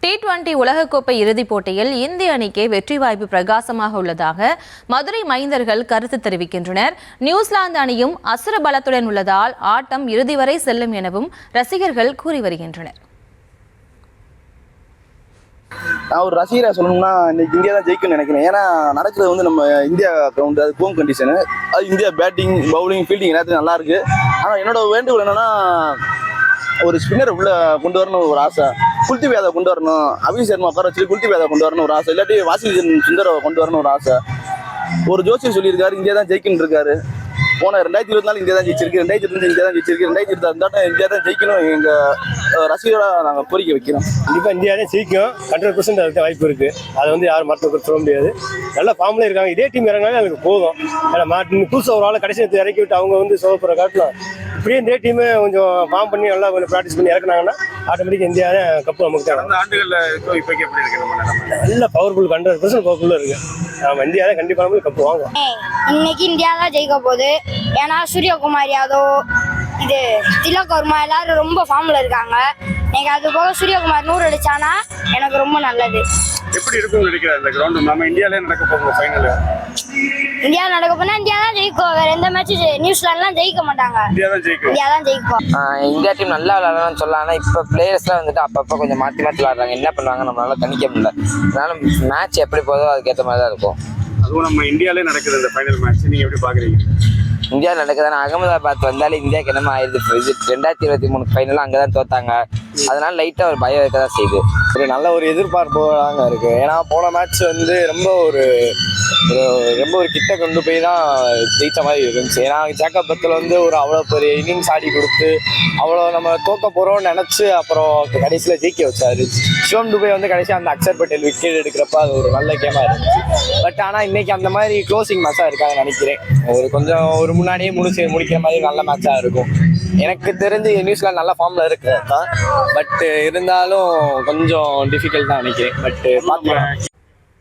T20 உலகக்கோப்பை இறுதிப் போட்டியில் இந்திய அணிக்கு வெற்றி வாய்ப்பு பிரகாசமாக உள்ளதாக மதுரை மைந்தர்கள் கருத்து தெரிவிக்கின்றனர். நியூசிலாந்து அணியும் அசுர பலத்துடன் உள்ளதால் ஆட்டம் இறுதி வரை செல்லும் எனவும் ரசிகர்கள் கூறி வருகின்றனர். நான் ஒரு ரசிகரை சொல்லணும்னா இன்னைக்கு இந்தியா தான் ஜெயிக்கும்னு நினைக்கிறேன். ஏன்னா நடக்கிறது வந்து நம்ம இந்தியா கிரவுண்ட், அது ஹோம் கண்டிஷனு. அது இந்தியா பேட்டிங், பவுலிங், ஃபீல்டிங் எல்லாத்தையும் நல்லா இருக்கு. ஆனால் என்னோட வேண்டுகோள் என்னன்னா, ஒரு ஸ்பின்னர் உள்ள கொண்டு வரணும் ஒரு ஆசை. குல்தீப் யாதவ் கொண்டு வரணும், அபிஷேக் சர்மா உட்கார வச்சு குல்தீப் யாதவ் கொண்டு வரணும் ஒரு ஆசை. இல்லாட்டி வாஷிங்டன் சுந்தரை கொண்டு வரணும் ஒரு ஆசை. ஒரு ஜோசியர் சொல்லியிருக்காரு இந்தியா தான் ஜெயிக்கணும் இருக்காரு. போன 2024 இந்தியா தான் ஜெயிச்சிருக்கு, 2025 இந்தியா தான் ஜெயிச்சிருக்கு, 2026 இந்தியா தான் ஜெயிக்கணும். எங்கள் ரசிகரோட நாங்கள் கோரிக்கை வைக்கிறோம். கண்டிப்பாக இந்தியா தான் ஜெயிக்கும். 100% அதுக்கு வாய்ப்பு இருக்குது. அதை வந்து யாரும் மற்ற சொல்ல முடியாது. நல்ல ஃபார்ம்ல இருக்காங்க. இதே டீம் இறங்கினாலே எனக்கு போதும். ஏன்னா புதுசாக ஒரு ஆள் கடைசி இறக்கி விட்டு அவங்க வந்து சோப்பரை காட்டலாம். இப்படியே இந்த டீமு கொஞ்சம் ஃபார்ம் பண்ணி நல்லா கொஞ்சம் ப்ராக்டிஸ் பண்ணி இறக்குனாங்கன்னா ஆட்டோமேட்டிக் இந்தியா தான் கப்பு நமக்கு தான். அந்த ஆண்டுகளில் இப்போக்கி எப்படி இருக்கு? நல்ல பவர்ஃபுல், 100% பவர்ஃபுல்லாக இருக்குது. நம்ம இந்தியா தான் கண்டிப்பாக கப்பு வாங்குவோம். இன்னைக்கு இந்தியா தான் ஜெயிக்க போகுது. ஏன்னா சூரியகுமார் யாதவ், இது திலக் வர்மா எல்லாரும் ரொம்ப ஃபார்ம்ல இருக்காங்க. எனக்கு அது போக சூரியகுமார் 100 அடிச்சானா எனக்கு ரொம்ப நல்லது. எப்படி இருக்கும்னு நினைக்கிறேன் இந்த கிரவுண்ட்? நம்ம இந்தியாவிலே நடக்க போகிறோம் ஃபைனல். இந்தியா நடக்க போனா இந்தியா தான் ஜெயிக்கும். வேற எந்த மேட்ச் நியூசிலாந்துலாம் ஜெயிக்க மாட்டாங்க. இந்தியா தான் ஜெயிக்கும். இந்தியா தான் ஜெயிக்கும். இந்தியா டீம் நல்லா விளையாடலாம்னு சொல்லலாம். ஆனால் இப்போ பிளேயர்ஸ்லாம் வந்துட்டு அப்பப்போ கொஞ்சம் மாற்றி விளையாடுறாங்க. என்ன பண்ணுவாங்க நம்மளால கணிக்க முடியல. அதனால மேட்ச் எப்படி போதோ அதுக்கேற்ற மாதிரி தான் இருக்கும். அதுவும் நம்ம இந்தியாவிலே நடக்குது இந்த ஃபைனல் மேட்ச். நீங்கள் எப்படி பார்க்குறீங்க? இந்தியா நடக்குதுன்னா அகமதாபாத் வந்தாலே இந்தியாவுக்கு என்னமா ஆயிடுது. இது 2023 ஃபைனலாக அங்கே தான் தோத்தாங்க. அதனால லைட்டாக ஒரு பயம் இருக்க தான் செய்யுது. ஒரு நல்ல ஒரு எதிர்பார்ப்போடாங்க இருக்குது. ஏன்னா போன மேட்ச் வந்து ரொம்ப ஒரு கிட்ட கொண்டு போய் தான் ஜெயிச்ச மாதிரி இருந்துச்சு. ஏன்னா சேக்கபத்தில் வந்து ஒரு அவ்வளோ பெரிய இன்னிங்ஸ் ஆடி கொடுத்து அவ்வளோ நம்ம தோக்க போகிறோம்னு நினச்சி அப்புறம் கடைசியில் ஜெயிக்க வச்சாரு. சிவம் துபே வந்து கடைசியாக அந்த அக்ஷர் பட்டேல் விக்கெட் எடுக்கிறப்ப அது ஒரு நல்ல கேமாக இருந்துச்சு. பட் ஆனால் இன்னைக்கு அந்த மாதிரி க்ளோசிங் மேட்சாக இருக்காங்கன்னு நினைக்கிறேன். ஒரு முன்னாடியே முடிக்கிற மாதிரி நல்ல மேட்சாக இருக்கும். எனக்கு தெரிஞ்சு நியூசிலாந்து நல்ல ஃபார்மில் இருக்குது தான். பட் இருந்தாலும் கொஞ்சம் டிஃபிகல்ட் தான் நினைக்கிறேன். பட் பார்க்கலாம்.